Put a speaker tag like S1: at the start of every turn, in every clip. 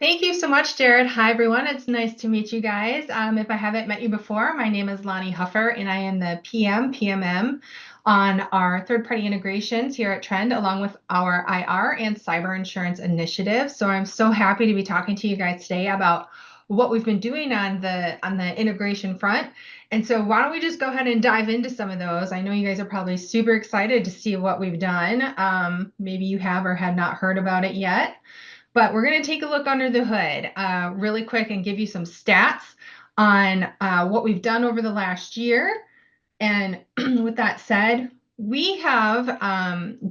S1: Thank you so much, Jared. Hi, everyone. It's nice to meet you guys. If I haven't met you before, my name is Lonnie Huffer, and I am the PMM on our third-party integrations here at Trend, along with our IR and cyber insurance initiative. So I'm so happy to be talking to you guys today about what we've been doing on the integration front. And so why don't we just go ahead and dive into some of those? I know you guys are probably super excited to see what we've done. Maybe you have or had not heard about it yet. But we're going to take a look under the hood really quick and give you some stats on what we've done over the last year. And with that said, we have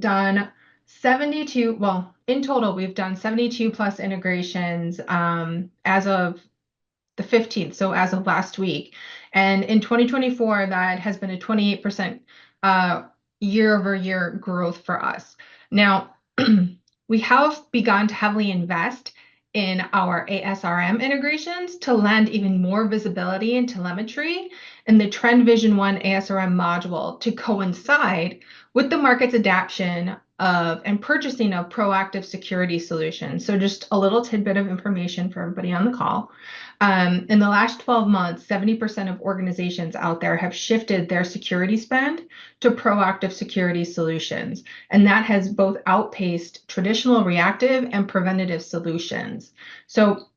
S1: done 72, well, in total, we've done 72 plus integrations as of the 15th, so as of last week. And in 2024, that has been a 28% year over year growth for us. Now, we have begun to heavily invest in our ASRM integrations to lend even more visibility and telemetry in the Trend Vision One ASRM module to coincide with the market's adoption of and purchasing of proactive security solutions. So just a little tidbit of information for everybody on the call. In the last 12 months, 70% of organizations out there have shifted their security spend to proactive security solutions. And that has both outpaced traditional reactive and preventative solutions. So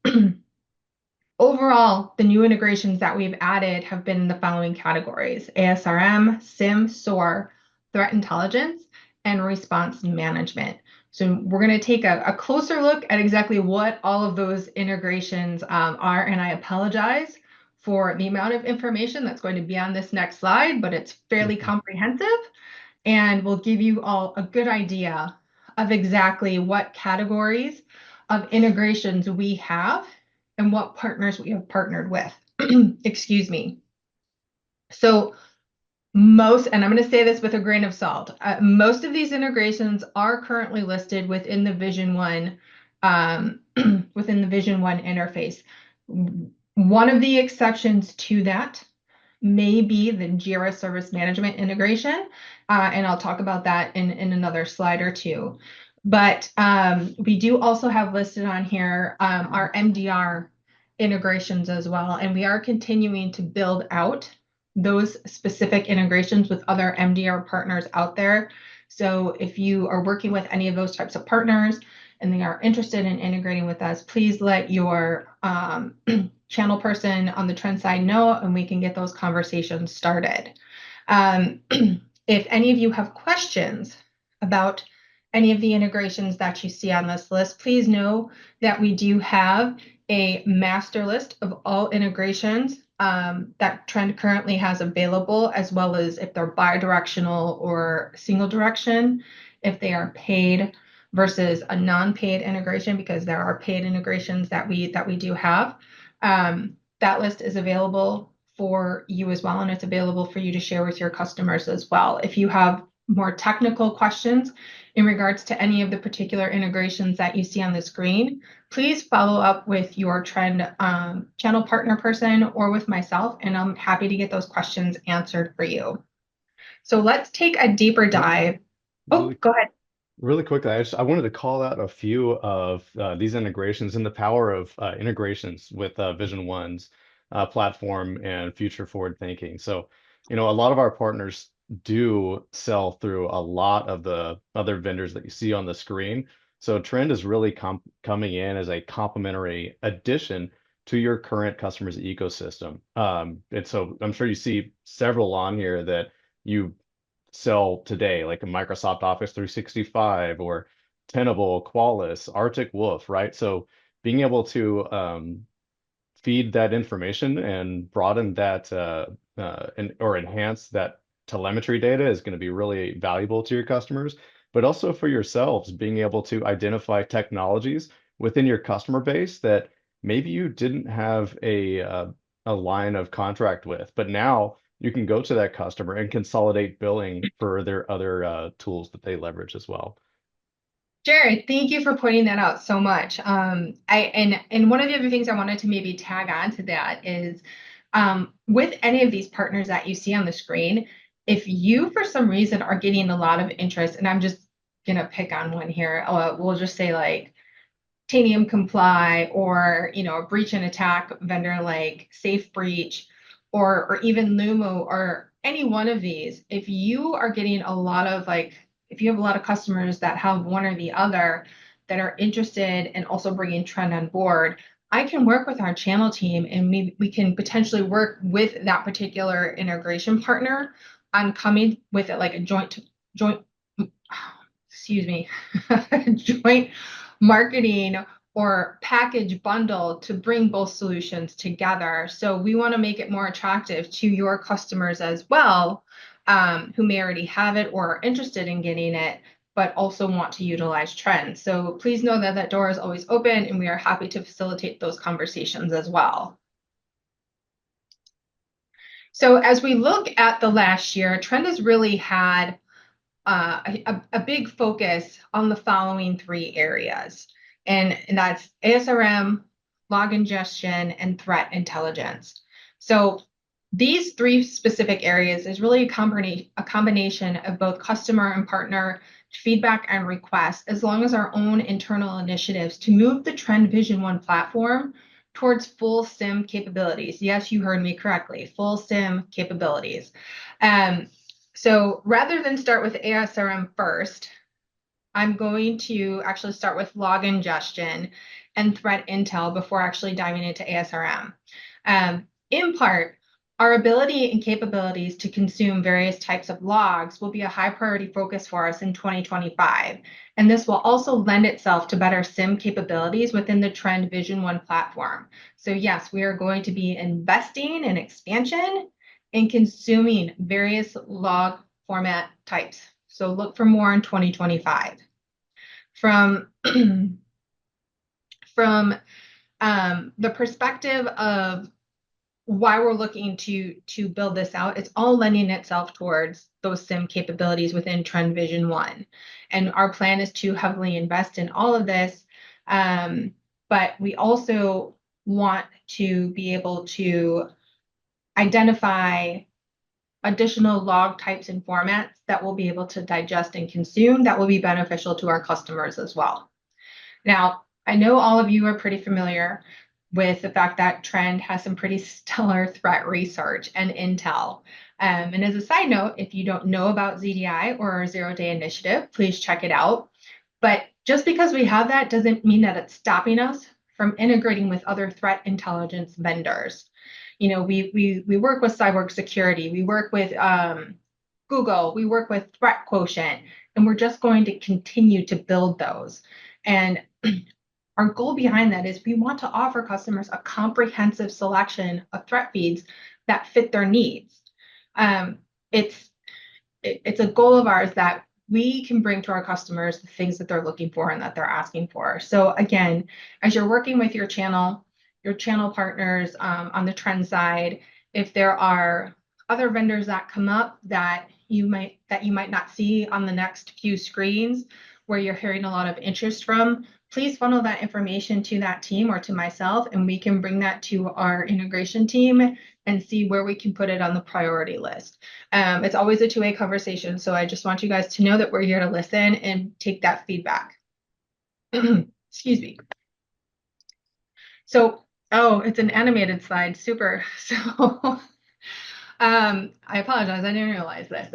S1: overall, the new integrations that we've added have been in the following categories: ASRM, SIM, SOAR, threat intelligence, and response management. So we're going to take a closer look at exactly what all of those integrations are. And I apologize for the amount of information that's going to be on this next slide, but it's fairly comprehensive and will give you all a good idea of exactly what categories of integrations we have and what partners we have partnered with. Excuse me. So and I'm going to say this with a grain of salt, most of these integrations are currently listed within the Vision One, within the Vision One interface. One of the exceptions to that may be the Jira Service Management integration, and I'll talk about that in another slide or two. But we do also have listed on here our MDR integrations as well, and we are continuing to build out those specific integrations with other MDR partners out there. So if you are working with any of those types of partners and they are interested in integrating with us, please let your channel person on the Trend side know, and we can get those conversations started. If any of you have questions about any of the integrations that you see on this list, please know that we do have a master list of all integrations that Trend currently has available, as well as if they're bi-directional or single direction, if they are paid versus a non-paid integration, because there are paid integrations that we do have. That list is available for you as well, and it's available for you to share with your customers as well. If you have more technical questions in regards to any of the particular integrations that you see on the screen, please follow up with your Trend channel partner person or with myself, and I'm happy to get those questions answered for you. So let's take a deeper dive. Oh,
S2: Really,
S1: go ahead.
S2: really quickly, I wanted to call out a few of these integrations and the power of integrations with Vision One's platform and future forward thinking. So, a lot of our partners do sell through a lot of the other vendors that you see on the screen. So Trend is really coming in as a complementary addition to your current customers' ecosystem. And so I'm sure you see several on here that you sell today, like a Microsoft Office 365 or Tenable, Qualys, Arctic Wolf, right? So being able to feed that information and broaden that or enhance that telemetry data is going to be really valuable to your customers, but also for yourselves, being able to identify technologies within your customer base that maybe you didn't have a line of contract with, but now you can go to that customer and consolidate billing for their other tools that they leverage as well.
S1: Jared, thank you for pointing that out so much. And one of the other things I wanted to maybe tag on to that is with any of these partners that you see on the screen, if you for some reason are getting a lot of interest, and I'm just gonna pick on one here, we'll just say like Tanium Comply, or a breach and attack vendor like Safe Breach, or even Lumo, or any one of these, if you are getting a lot of if you have a lot of customers that have one or the other that are interested in also bringing Trend on board, I can work with our channel team, and maybe we can potentially work with that particular integration partner on coming with it like a joint excuse me, joint marketing or package bundle to bring both solutions together. So we want to make it more attractive to your customers as well, who may already have it or are interested in getting it, but also want to utilize Trends. So please know that that door is always open, and we are happy to facilitate those conversations as well. So as we look at the last year, Trend has really had a big focus on the following three areas, and that's ASRM, log ingestion, and threat intelligence. So these three specific areas is really a combination of both customer and partner feedback and requests, as long as our own internal initiatives to move the Trend Vision One platform towards full SIM capabilities. Yes, you heard me correctly, full SIM capabilities. So rather than start with ASRM first, I'm going to actually start with log ingestion and threat intel before actually diving into ASRM. In part, our ability and capabilities to consume various types of logs will be a high priority focus for us in 2025. And this will also lend itself to better SIM capabilities within the Trend Vision One platform. So yes, we are going to be investing in expansion and consuming various log format types. So look for more in 2025. From the perspective of why we're looking to build this out, it's all lending itself towards those SIM capabilities within Trend Vision One. And our plan is to heavily invest in all of this, but we also want to be able to identify additional log types and formats that we'll be able to digest and consume that will be beneficial to our customers as well. Now, I know all of you are pretty familiar with the fact that Trend has some pretty stellar threat research and intel. And as a side note, if you don't know about ZDI or our zero-day initiative, please check it out. But just because we have that doesn't mean that it's stopping us from integrating with other threat intelligence vendors. We work with Cyborg Security, we work with Google, we work with Threat Quotient, and we're just going to continue to build those. And our goal behind that is we want to offer customers a comprehensive selection of threat feeds that fit their needs. It's a goal of ours that we can bring to our customers the things that they're looking for and that they're asking for. So again, as you're working with your channel partners on the Trend side, if there are other vendors that come up that you might not see on the next few screens where you're hearing a lot of interest from, please funnel that information to that team or to myself, and we can bring that to our integration team and see where we can put it on the priority list. It's always a two-way conversation, so I just want you guys to know that we're here to listen and take that feedback. Excuse me. So, oh, it's an animated slide. Super. So I apologize. I didn't realize this.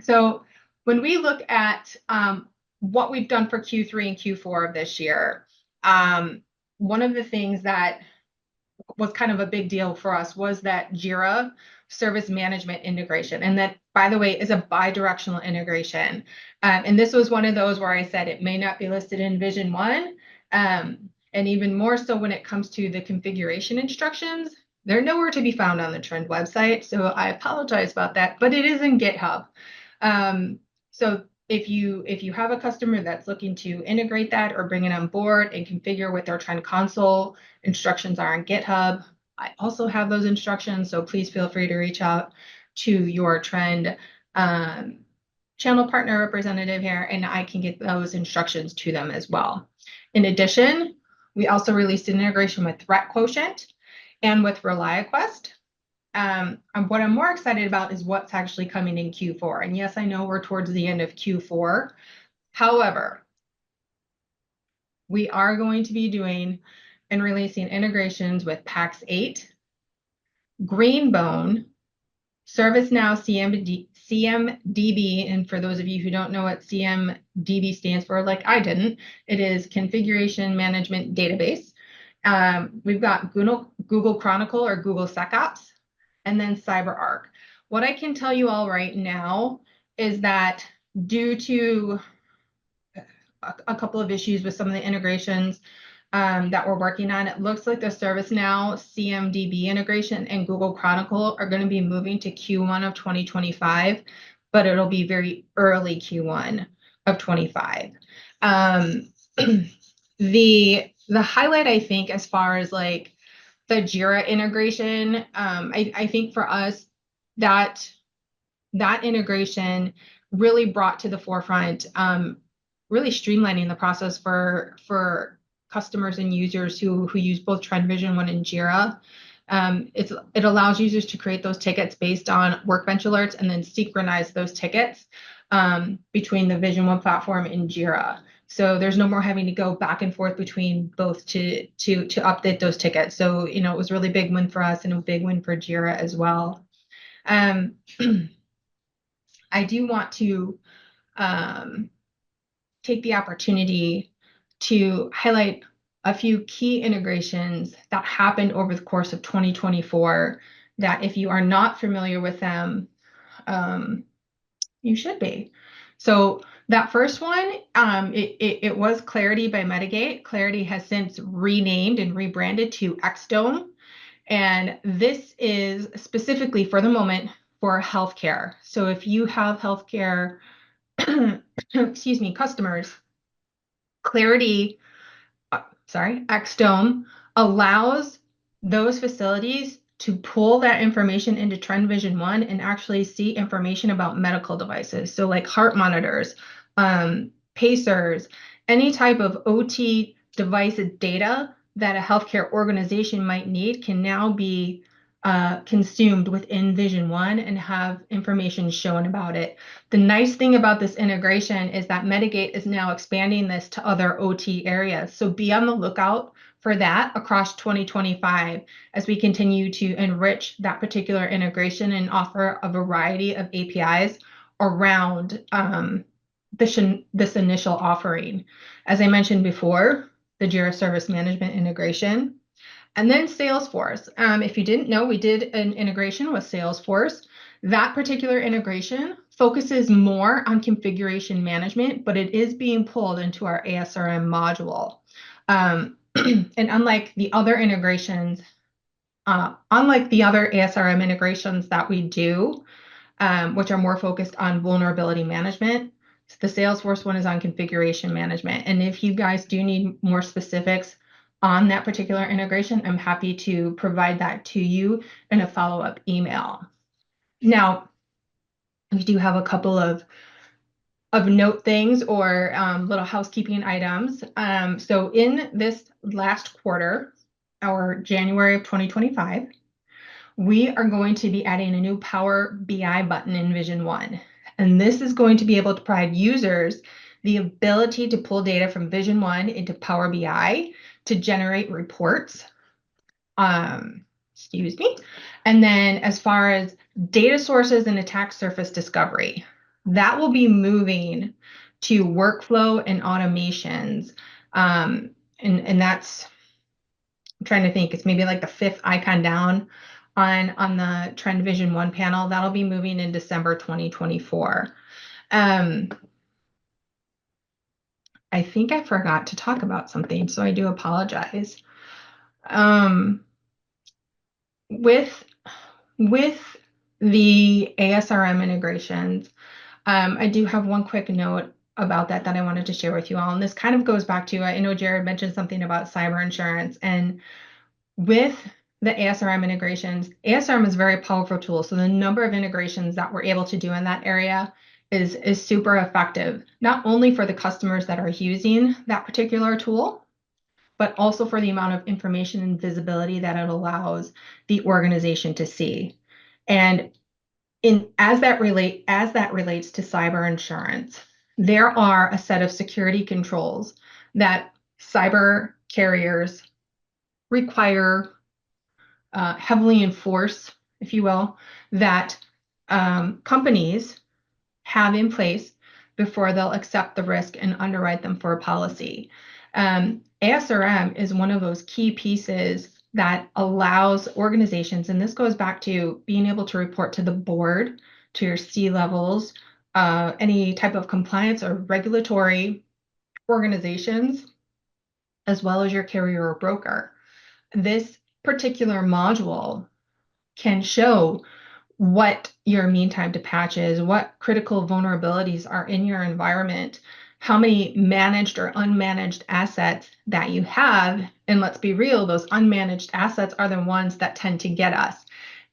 S1: So when we look at what we've done for Q3 and Q4 of this year, one of the things that was kind of a big deal for us was that Jira service management integration. And that, by the way, is a bi-directional integration. And this was one of those where I said it may not be listed in Vision One. And even more so when it comes to the configuration instructions, they're nowhere to be found on the Trend website. So I apologize about that, but it is in GitHub. So if you have a customer that's looking to integrate that or bring it on board and configure with their Trend console, instructions are on GitHub. I also have those instructions, so please feel free to reach out to your Trend channel partner representative here, and I can get those instructions to them as well. In addition, we also released an integration with Threat Quotient and with ReliaQuest. And what I'm more excited about is what's actually coming in Q4. And yes, I know we're towards the end of Q4. However, we are going to be doing and releasing integrations with PAX 8, Greenbone, ServiceNow CMDB, and for those of you who don't know what CMDB stands for, like I didn't, it is Configuration Management Database. We've got Google Chronicle or Google SecOps, and then CyberArk. What I can tell you all right now is that due to a couple of issues with some of the integrations that we're working on, it looks like the ServiceNow CMDB integration and Google Chronicle are going to be moving to Q1 of 2025, but it'll be very early Q1 of 25. The highlight, I think, as far as like the Jira integration, I think for us that integration really brought to the forefront, really streamlining the process for customers and users who use both Trend Vision One and Jira. It allows users to create those tickets based on Workbench alerts and then synchronize those tickets between the Vision One platform and Jira. So there's no more having to go back and forth between both to update those tickets. So, it was a really big win for us and a big win for Jira as well. I do want to take the opportunity to highlight a few key integrations that happened over the course of 2024 that if you are not familiar with them, you should be. So that first one, it was Clarity by Medigate. Clarity has since renamed and rebranded to XDome. And this is specifically for the moment for healthcare. So if you have healthcare, excuse me, customers, Clarity, XDome allows those facilities to pull that information into Trend Vision One and actually see information about medical devices. So like heart monitors, pacers, any type of OT device data that a healthcare organization might need can now be consumed within Vision One and have information shown about it. The nice thing about this integration is that Medigate is now expanding this to other OT areas. So be on the lookout for that across 2025 as we continue to enrich that particular integration and offer a variety of APIs around this initial offering. As I mentioned before, the Jira Service Management integration. And then Salesforce. If you didn't know, we did an integration with Salesforce. That particular integration focuses more on configuration management, but it is being pulled into our ASRM module. And unlike the other integrations, unlike the other ASRM integrations that we do, which are more focused on vulnerability management, the Salesforce one is on configuration management. And if you guys do need more specifics on that particular integration, I'm happy to provide that to you in a follow-up email. Now, we do have a couple of note things or little housekeeping items. So in this last quarter, our January of 2025, we are going to be adding a new Power BI button in Vision One. And this is going to be able to provide users the ability to pull data from Vision One into Power BI to generate reports. Excuse me. And then as far as data sources and attack surface discovery, that will be moving to workflow and automations. And that's, I'm trying to think, it's maybe like the fifth icon down on the Trend Vision One panel. That'll be moving in December 2024. I think I forgot to talk about something, so I do apologize. With the ASRM integrations, I do have one quick note about that I wanted to share with you all. And this kind of goes back to, I know Jared mentioned something about cyber insurance. And with the ASRM integrations, ASRM is a very powerful tool. So the number of integrations that we're able to do in that area is super effective, not only for the customers that are using that particular tool, but also for the amount of information and visibility that it allows the organization to see. And as that relates to cyber insurance, there are a set of security controls that cyber carriers require, heavily enforce, if you will, that companies have in place before they'll accept the risk and underwrite them for a policy. ASRM is one of those key pieces that allows organizations, and this goes back to being able to report to the board, to your C levels, any type of compliance or regulatory organizations, as well as your carrier or broker. This particular module can show what your mean time to patch is, what critical vulnerabilities are in your environment, how many managed or unmanaged assets that you have. And let's be real, those unmanaged assets are the ones that tend to get us.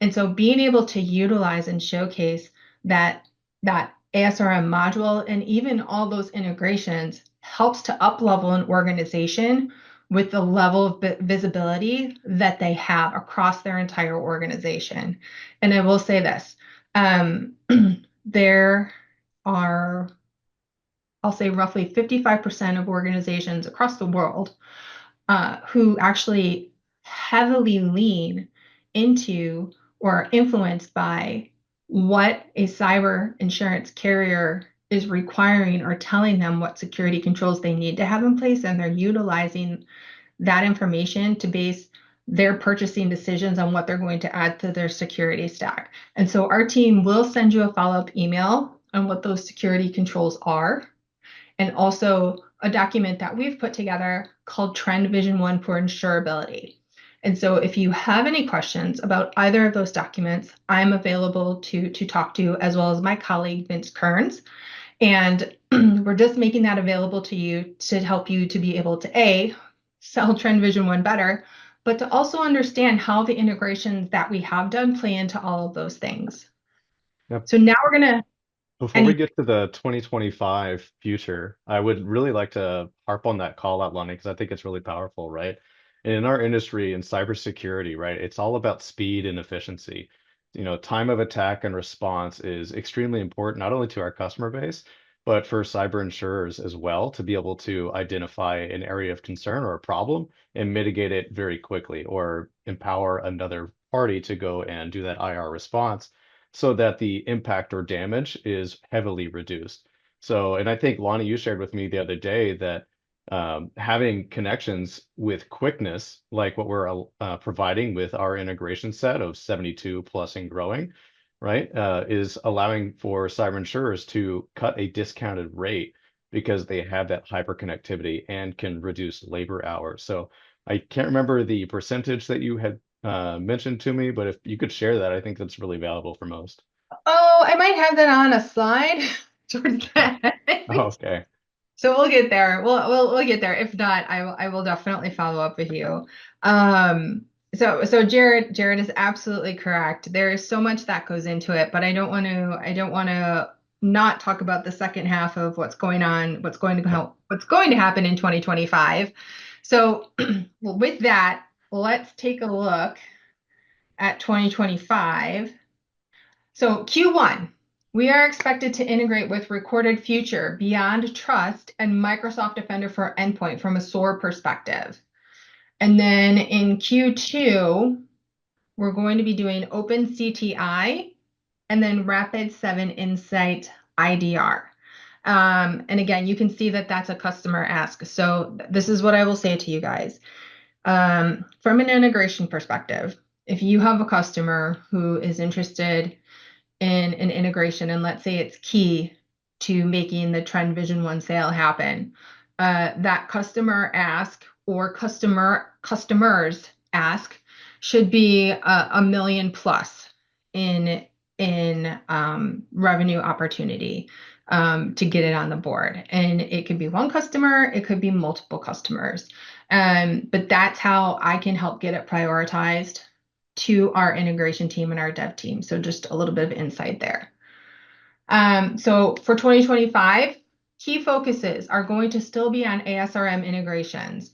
S1: And so being able to utilize and showcase that ASRM module and even all those integrations helps to up-level an organization with the level of visibility that they have across their entire organization. And I will say this, there are, I'll say roughly 55% of organizations across the world who actually heavily lean into or are influenced by what a cyber insurance carrier is requiring or telling them what security controls they need to have in place, and they're utilizing that information to base their purchasing decisions on what they're going to add to their security stack. And so our team will send you a follow-up email on what those security controls are, and also a document that we've put together called Trend Vision 1 for insurability. And so if you have any questions about either of those documents, I'm available to talk to, as well as my colleague, Vince Kearns. And we're just making that available to you to help you to be able to A, sell Trend Vision 1 better, but to also understand how the integrations that we have done play into all of those things.
S2: Yep.
S1: So now we're going to,
S2: Before we
S1: any,
S2: get to the 2025 future, I would really like to harp on that call out, Lonnie, because I think it's really powerful, right? And in our industry in cybersecurity, right, it's all about speed and efficiency. Time of attack and response is extremely important, not only to our customer base, but for cyber insurers as well, to be able to identify an area of concern or a problem and mitigate it very quickly, or empower another party to go and do that IR response so that the impact or damage is heavily reduced. So, and I think Lonnie, you shared with me the other day that having connections with quickness, like what we're providing with our integration set of 72 plus and growing, right, is allowing for cyber insurers to cut a discounted rate because they have that hyper connectivity and can reduce labor hours. So I can't remember the percentage that you had mentioned to me, but if you could share that, I think that's really valuable for most.
S1: oh, I might have that on a slide towards that.
S2: Oh, okay.
S1: So we'll get there. We'll get there. If not, I will definitely follow up with you. So Jared is absolutely correct. There is so much that goes into it, but I don't want to not talk about the second half of what's going on,
S2: Yep.
S1: what's going to happen in 2025. So well, with that, let's take a look at 2025. So Q1, we are expected to integrate with Recorded Future, Beyond Trust, and Microsoft Defender for Endpoint from a SOAR perspective. And then in Q2, we're going to be doing OpenCTI and then Rapid7 Insight IDR. And again, you can see that that's a customer ask. So this is what I will say to you guys. From an integration perspective, if you have a customer who is interested in an integration, and let's say it's key to making the Trend Vision 1 sale happen, that customer ask or customers ask should be a million plus in revenue opportunity to get it on the board. And it could be one customer, it could be multiple customers. But that's how I can help get it prioritized to our integration team and our dev team. So just a little bit of insight there. So for 2025, key focuses are going to still be on ASRM integrations.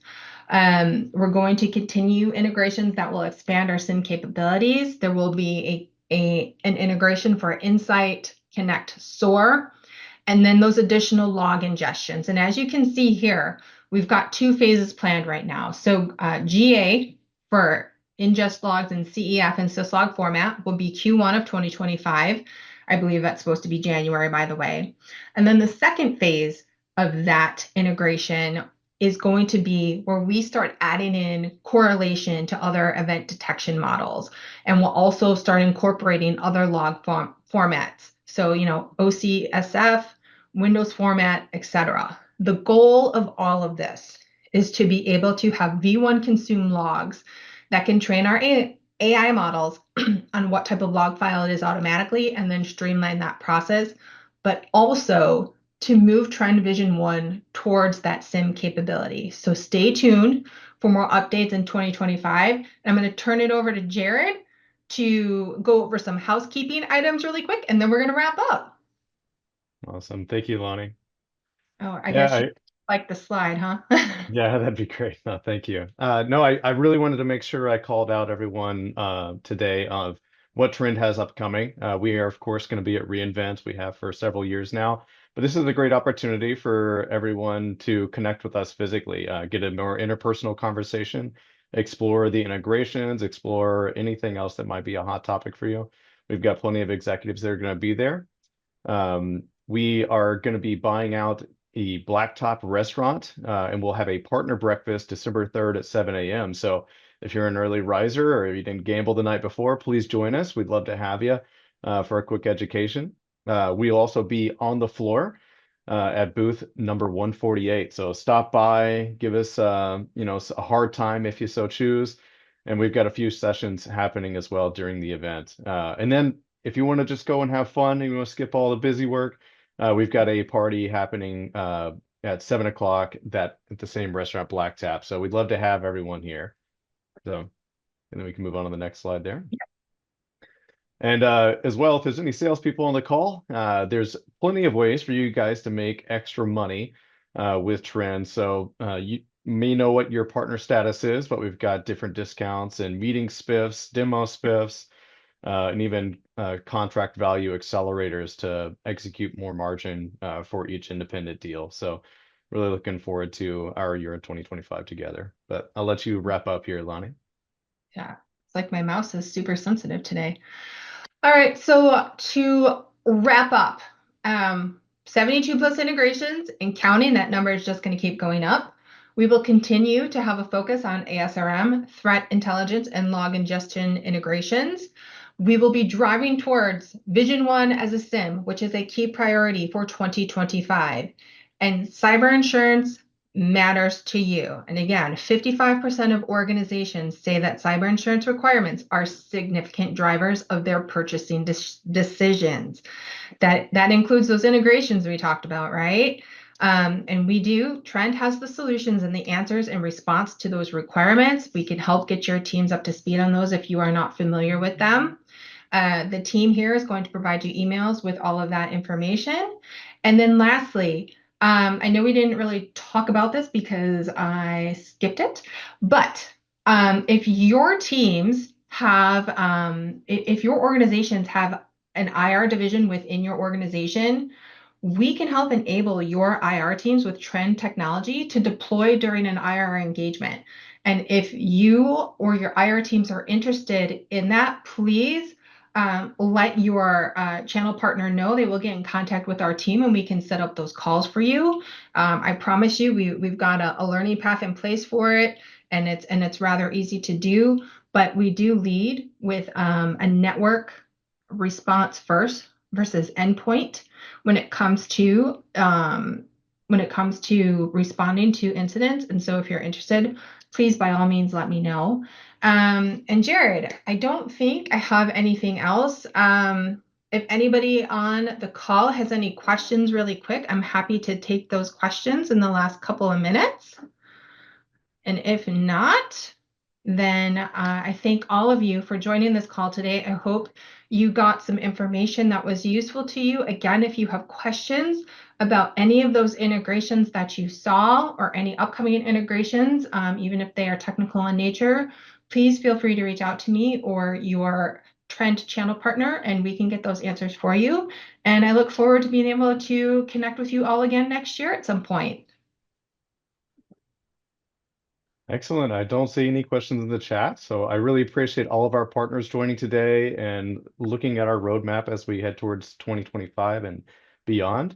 S1: We're going to continue integrations that will expand our SIM capabilities. There will be an integration for Insight, Connect, SOAR, and then those additional log ingestions. And as you can see here, We've got 2 phases planned right now. So GA for ingest logs in CEF and syslog format will be Q1 of 2025. I believe that's supposed to be January, by the way. And then the second phase of that integration is going to be where we start adding in correlation to other event detection models. And we'll also start incorporating other log formats. So, OCSF, Windows format, etc. The goal of all of this is to be able to have V1 consume logs that can train our AI models on what type of log file it is automatically and then streamline that process, but also to move Trend Vision 1 towards that SIM capability. So stay tuned for more updates in 2025. I'm going to turn it over to Jared to go over some housekeeping items really quick, and then we're going to wrap up.
S2: Awesome. Thank you, Lonnie.
S1: Oh, I
S2: Yeah,
S1: guess you like the slide, huh?
S2: yeah, that'd be great. No, thank you. No, I really wanted to make sure I called out everyone today of what Trend has upcoming. We are, of course, going to be at reInvent. We have for several years now, but this is a great opportunity for everyone to connect with us physically, get a more interpersonal conversation, explore the integrations, explore anything else that might be a hot topic for you. We've got plenty of executives that are going to be there. We are going to be buying out a Blacktop restaurant, and we'll have a partner breakfast December 3rd at 7 a.m. So if you're an early riser or you didn't gamble the night before, please join us. We'd love to have you for a quick education. We'll also be on the floor at booth number 148. So stop by, give us a hard time if you so choose. And we've got a few sessions happening as well during the event. And then if you want to just go and have fun and you want to skip all the busy work, we've got a party happening at 7 o'clock at the same restaurant, Black Tap. So we'd love to have everyone here. So, and then we can move on to the next slide there. And as well, if there's any salespeople on the call, there's plenty of ways for you guys to make extra money with Trend. So you may know what your partner status is, but we've got different discounts and meeting spiffs, demo spiffs, and even contract value accelerators to execute more margin for each independent deal. So really looking forward to our year in 2025 together. But I'll let you wrap up here, Lonnie.
S1: Yeah, it's like my mouse is super sensitive today. All right, so to wrap up, 72 plus integrations and counting, that number is just going to keep going up. We will continue to have a focus on ASRM, threat intelligence, and log ingestion integrations. We will be driving towards Vision 1 as a SIM, which is a key priority for 2025. And cyber insurance matters to you. And again, 55% of organizations say that cyber insurance requirements are significant drivers of their purchasing decisions. That includes those integrations we talked about, right? And Trend has the solutions and the answers in response to those requirements. We can help get your teams up to speed on those if you are not familiar with them. The team here is going to provide you emails with all of that information. And then lastly, I know we didn't really talk about this because I skipped it, but if your teams have, if your organizations have an IR division within your organization, we can help enable your IR teams with Trend technology to deploy during an IR engagement. And if you or your IR teams are interested in that, please let your channel partner know. They will get in contact with our team and we can set up those calls for you. I promise you, we've got a learning path in place for it, and it's rather easy to do. But we do lead with a network response first versus endpoint when it comes to responding to incidents. And so if you're interested, please by all means let me know. And Jared, I don't think I have anything else. If anybody on the call has any questions really quick, I'm happy to take those questions in the last couple of minutes. And if not, then I thank all of you for joining this call today. I hope you got some information that was useful to you. Again, if you have questions about any of those integrations that you saw or any upcoming integrations, even if they are technical in nature, please feel free to reach out to me or your Trend channel partner, and we can get those answers for you. And I look forward to being able to connect with you all again next year at some point.
S2: Excellent. I don't see any questions in the chat, so I really appreciate all of our partners joining today and looking at our roadmap as we head towards 2025 and beyond.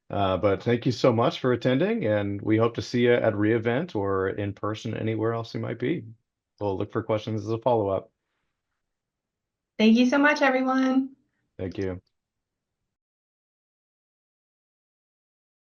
S2: But thank you so much for attending, and we hope to see you at re:Event or in person anywhere else you might be. We'll look for questions as a follow-up.
S1: Thank you so much, everyone.
S2: Thank you.